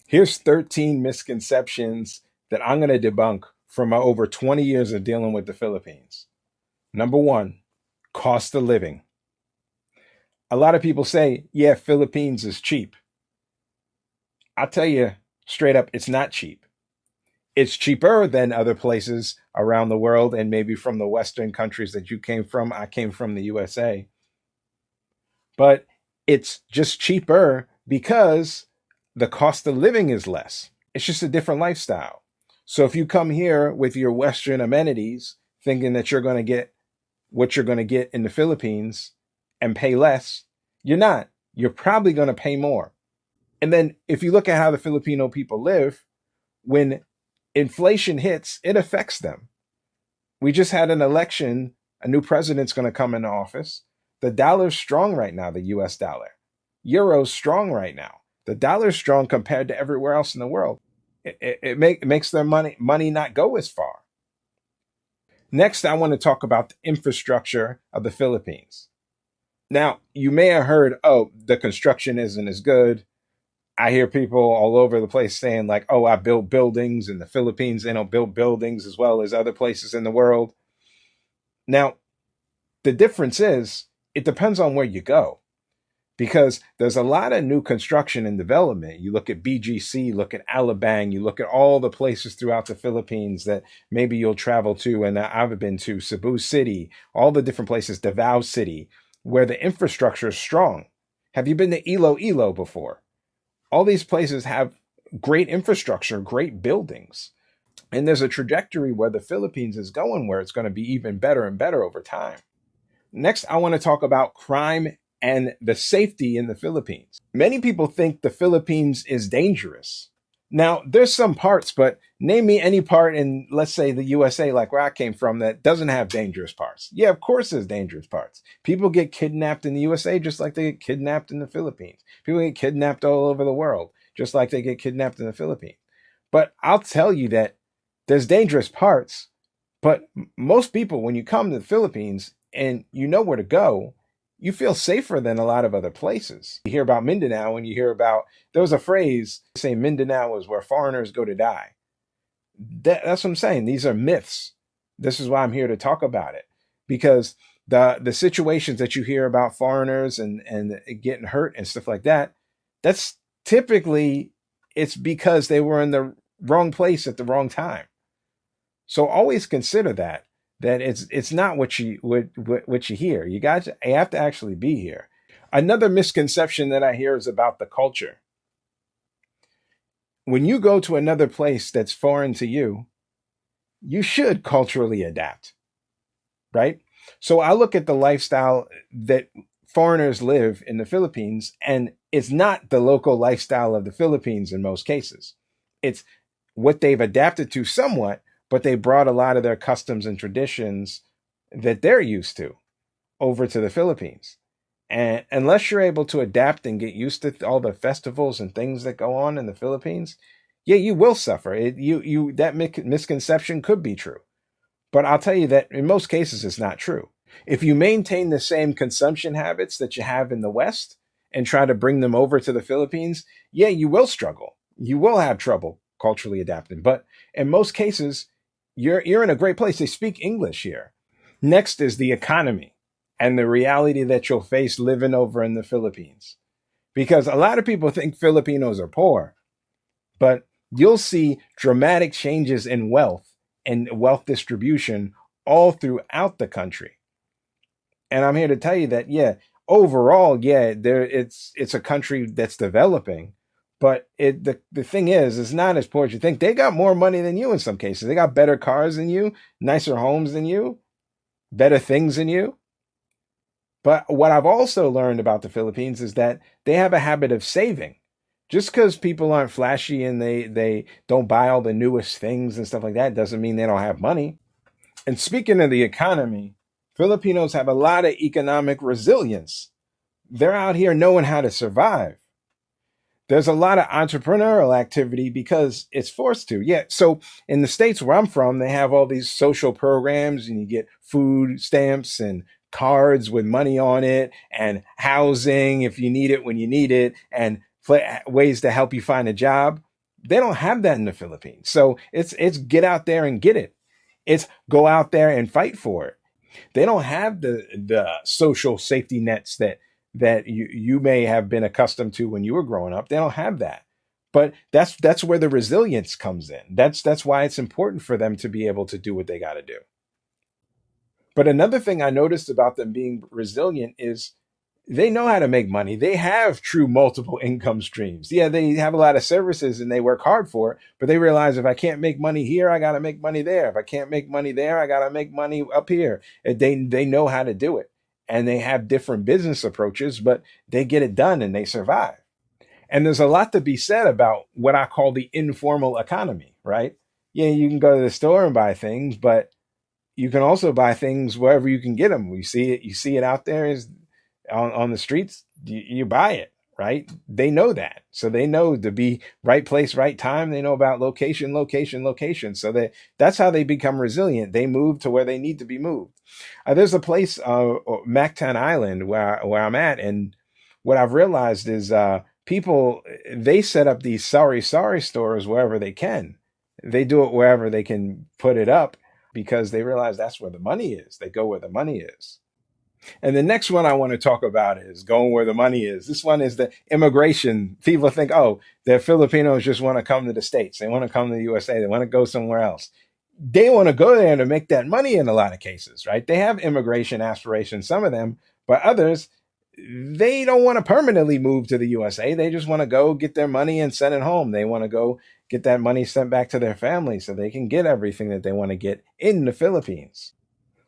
Here's 13 misconceptions that I'm going to debunk from my over 20 years of dealing with the Philippines. Number one, cost of living. A lot of people say, yeah, Philippines is cheap. I'll tell you straight up, it's not cheap. It's cheaper than other places around the world and maybe from the Western countries that you came from. I came from the USA. But it's just cheaper because the cost of living is less. It's just a different lifestyle. So if you come here with your Western amenities, thinking that you're going to get what you're going to get in the Philippines and pay less, you're not. You're probably going to pay more. And then if you look at how the Filipino people live, when inflation hits, it affects them. We just had an election. A new president's going to come into office. The dollar's strong right now, the US dollar. Euro's strong right now. The dollar's strong compared to everywhere else in the world. It makes their money not go as far. Next, I want to talk about the infrastructure of the Philippines. Now, you may have heard, oh, the construction isn't as good. I hear people all over the place saying like, oh, I built buildings in the Philippines. They don't build buildings as well as other places in the world. Now, the difference is it depends on where you go, because there's a lot of new construction and development. You look at BGC, look at Alabang, you look at all the places throughout the Philippines that maybe you'll travel to. And I've been to Cebu City, all the different places, Davao City, where the infrastructure is strong. Have you been to Iloilo before? All these places have great infrastructure, great buildings. And there's a trajectory where the Philippines is going, where it's going to be even better and better over time. Next, I want to talk about crime and the safety in the Philippines. Many people think the Philippines is dangerous. Now, there's some parts, but name me any part in, let's say, the USA, like where I came from, that doesn't have dangerous parts. Yeah, of course there's dangerous parts. People get kidnapped in the USA just like they get kidnapped in the Philippines. People get kidnapped all over the world just like they get kidnapped in the Philippines. But I'll tell you that there's dangerous parts, but most people, when you come to the Philippines and you know where to go, you feel safer than a lot of other places. You hear about Mindanao and you hear about, there was a phrase saying Mindanao is where foreigners go to die. That's what I'm saying. These are myths. This is why I'm here to talk about it, because the situations that you hear about foreigners and getting hurt and stuff like that, that's typically, it's because they were in the wrong place at the wrong time. So always consider that it's not what you hear. You have to actually be here. Another misconception that I hear is about the culture. When you go to another place that's foreign to you, you should culturally adapt, right? So I look at the lifestyle that foreigners live in the Philippines, and it's not the local lifestyle of the Philippines in most cases. It's what they've adapted to somewhat, but they brought a lot of their customs and traditions that they're used to over to the Philippines. And unless you're able to adapt and get used to all the festivals and things that go on in the Philippines, yeah, you will suffer. That misconception could be true. But I'll tell you that in most cases, it's not true. If you maintain the same consumption habits that you have in the West and try to bring them over to the Philippines, yeah, you will struggle. You will have trouble culturally adapting. But in most cases, you're in a great place. They speak English here. Next is the economy and the reality that you'll face living over in the Philippines. Because a lot of people think Filipinos are poor, but you'll see dramatic changes in wealth and wealth distribution all throughout the country. And I'm here to tell you that, yeah, overall, yeah, it's a country that's developing. But the thing is, it's not as poor as you think. They got more money than you in some cases. They got better cars than you, nicer homes than you, better things than you. But what I've also learned about the Philippines is that they have a habit of saving. Just because people aren't flashy and they don't buy all the newest things and stuff like that doesn't mean they don't have money. And speaking of the economy, Filipinos have a lot of economic resilience. They're out here knowing how to survive. There's a lot of entrepreneurial activity because it's forced to. Yeah. So in the States where I'm from, they have all these social programs and you get food stamps and cards with money on it and housing if you need it when you need it and ways to help you find a job. They don't have that in the Philippines. So it's get out there and get it. It's go out there and fight for it. They don't have the social safety nets that you may have been accustomed to when you were growing up. They don't have that. But that's where the resilience comes in. That's why it's important for them to be able to do what they got to do. But another thing I noticed about them being resilient is they know how to make money. They have true multiple income streams. Yeah, they have a lot of services and they work hard for it, but they realize if I can't make money here, I got to make money there. If I can't make money there, I got to make money up here. They know how to do it. And they have different business approaches, but they get it done and they survive. And there's a lot to be said about what I call the informal economy, right? Yeah, you can go to the store and buy things, but you can also buy things wherever you can get them. You see it out there is on the streets, you buy it, right? They know that. So they know to be right place, right time. They know about location, location, location. So that's how they become resilient. They move to where they need to be moved. There's a place, Mactan Island, where I'm at. And what I've realized is people, they set up these sorry stores wherever they can. They do it wherever they can put it up because they realize that's where the money is. They go where the money is. And the next one I want to talk about is going where the money is. This one is the immigration. People think, oh, the Filipinos just want to come to the States. They want to come to the USA. They want to go somewhere else. They want to go there to make that money in a lot of cases, right? They have immigration aspirations, some of them, but others, they don't want to permanently move to the USA. They just want to go get their money and send it home. They want to go get that money sent back to their family so they can get everything that they want to get in the Philippines.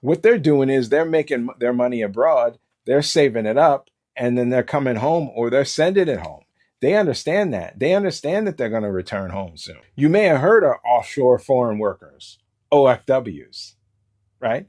What they're doing is they're making their money abroad, they're saving it up, and then they're coming home or they're sending it home. They understand that. They understand that they're going to return home soon. You may have heard of offshore foreign workers, OFWs, right?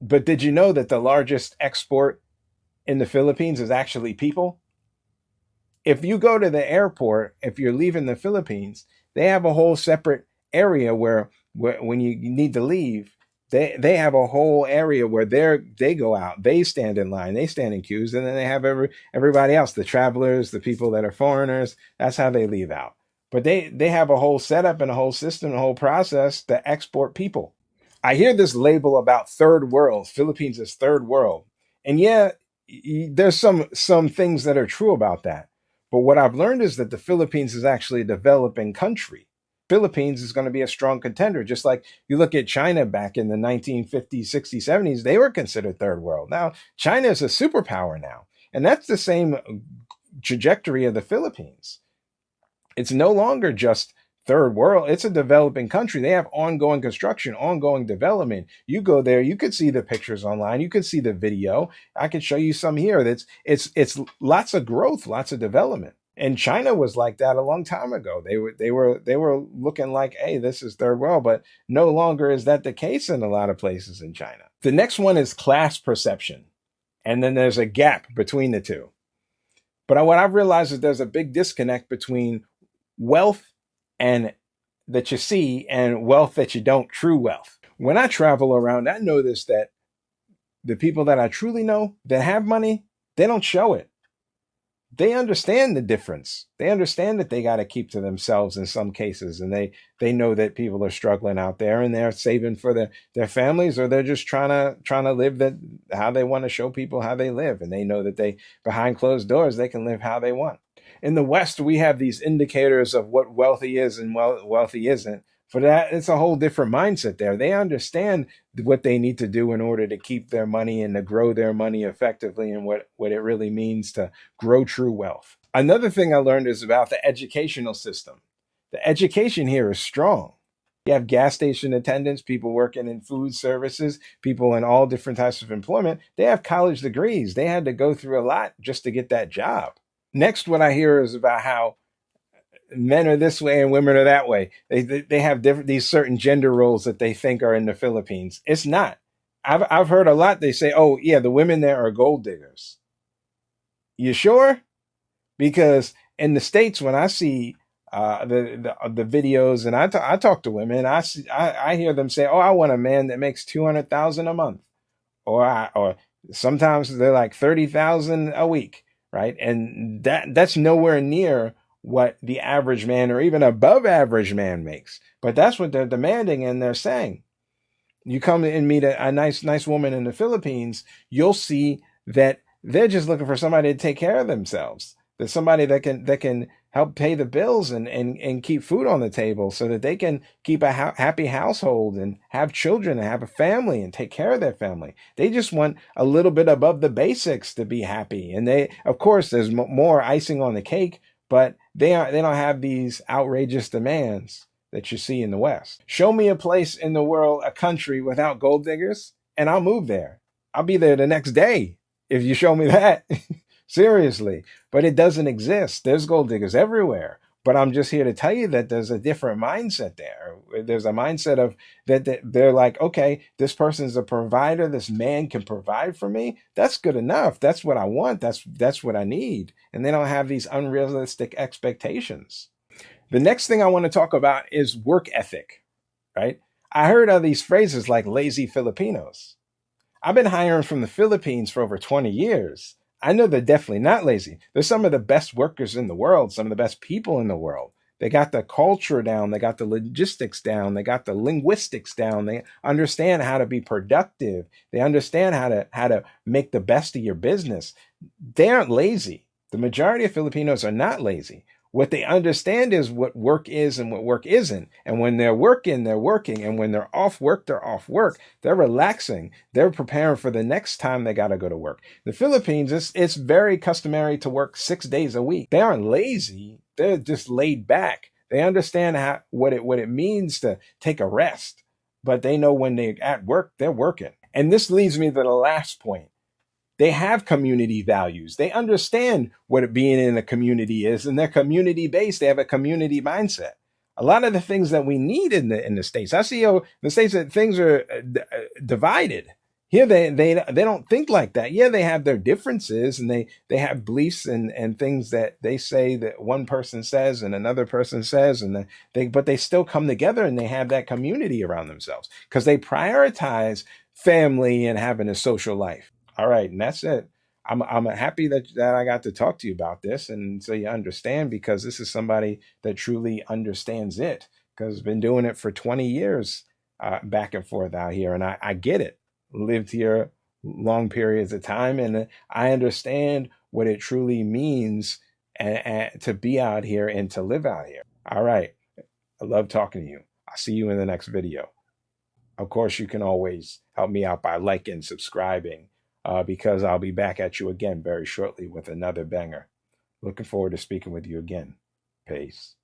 But did you know that the largest export in the Philippines is actually people? If you go to the airport, if you're leaving the Philippines, they have a whole separate area where when you need to leave, they have a whole area where they go out, they stand in line, they stand in queues, and then they have everybody else, the travelers, the people that are foreigners. That's how they leave out. But they have a whole setup and a whole system, a whole process to export people. I hear this label about third world. Philippines is third world, and yeah, there's some things that are true about that. But what I've learned is that the Philippines is actually a developing country. Philippines is going to be a strong contender. Just like you look at China back in the 1950s, 60s, 70s, they were considered third world. Now, China is a superpower now. And that's the same trajectory of the Philippines. It's no longer just third world. It's a developing country. They have ongoing construction, ongoing development. You go there, you could see the pictures online. You could see the video. I could show you some here. It's lots of growth, lots of development. And China was like that a long time ago. They were looking like, hey, this is third world, but no longer is that the case in a lot of places in China. The next one is class perception. And then there's a gap between the two. But what I've realized is there's a big disconnect between wealth and that you see and wealth that you don't, true wealth. When I travel around, I notice that the people that I truly know that have money, they don't show it. They understand the difference. They understand that they got to keep to themselves in some cases. And they know that people are struggling out there and they're saving for their families, or they're just trying to live how they want to show people how they live. And they know that behind closed doors, they can live how they want. In the West, we have these indicators of what wealthy is and wealthy isn't. For that, it's a whole different mindset there. They understand what they need to do in order to keep their money and to grow their money effectively, and what it really means to grow true wealth. Another thing I learned is about the educational system. The education here is strong. You have gas station attendants, people working in food services, people in all different types of employment. They have college degrees. They had to go through a lot just to get that job. Next, what I hear is about how men are this way and women are that way. They have these certain gender roles that they think are in the Philippines. It's not. I've heard a lot. They say, "Oh yeah, the women there are gold diggers." You sure? Because in the States, when I see the videos and I talk to women, I hear them say, "Oh, I want a man that makes 200,000 a month," or sometimes they're like 30,000 a week, right? And that's nowhere near what the average man or even above average man makes. But that's what they're demanding, and they're saying. You come and meet a nice woman in the Philippines, you'll see that they're just looking for somebody to take care of themselves. There's somebody that can help pay the bills and keep food on the table so that they can keep a happy household and have children and have a family and take care of their family. They just want a little bit above the basics to be happy. And they, of course, there's more icing on the cake, but they don't have these outrageous demands that you see in the West. Show me a place in the world, a country without gold diggers, and I'll move there. I'll be there the next day if you show me that. Seriously. But it doesn't exist. There's gold diggers everywhere. But I'm just here to tell you that there's a different mindset there. There's a mindset of that they're like, okay, this person's a provider. This man can provide for me. That's good enough. That's what I want. That's what I need. And they don't have these unrealistic expectations. The next thing I want to talk about is work ethic, right? I heard of these phrases like lazy Filipinos. I've been hiring from the Philippines for over 20 years. I know they're definitely not lazy. They're some of the best workers in the world, some of the best people in the world. They got the culture down. They got the logistics down. They got the linguistics down. They understand how to be productive. They understand how to make the best of your business. They aren't lazy. The majority of Filipinos are not lazy. What they understand is what work is and what work isn't. And when they're working, they're working. And when they're off work, they're off work. They're relaxing. They're preparing for the next time they got to go to work. The Philippines, it's very customary to work 6 days a week. They aren't lazy. They're just laid back. They understand what it means to take a rest. But they know when they're at work, they're working. And this leads me to the last point. They have community values. They understand what being in a community is, and they're community based. They have a community mindset. A lot of the things that we need in the States, I see in the States that things are divided. Here they don't think like that. Yeah, they have their differences, and they have beliefs and things that they say that one person says and another person says, and but they still come together and they have that community around themselves because they prioritize family and having a social life. All right, and that's it. I'm happy that I got to talk to you about this, and so you understand, because this is somebody that truly understands it, because I've been doing it for 20 years, back and forth out here, and I get it. Lived here long periods of time, and I understand what it truly means to be out here and to live out here. All right, I love talking to you. I'll see you in the next video. Of course, you can always help me out by liking, subscribing, because I'll be back at you again very shortly with another banger. Looking forward to speaking with you again. Peace.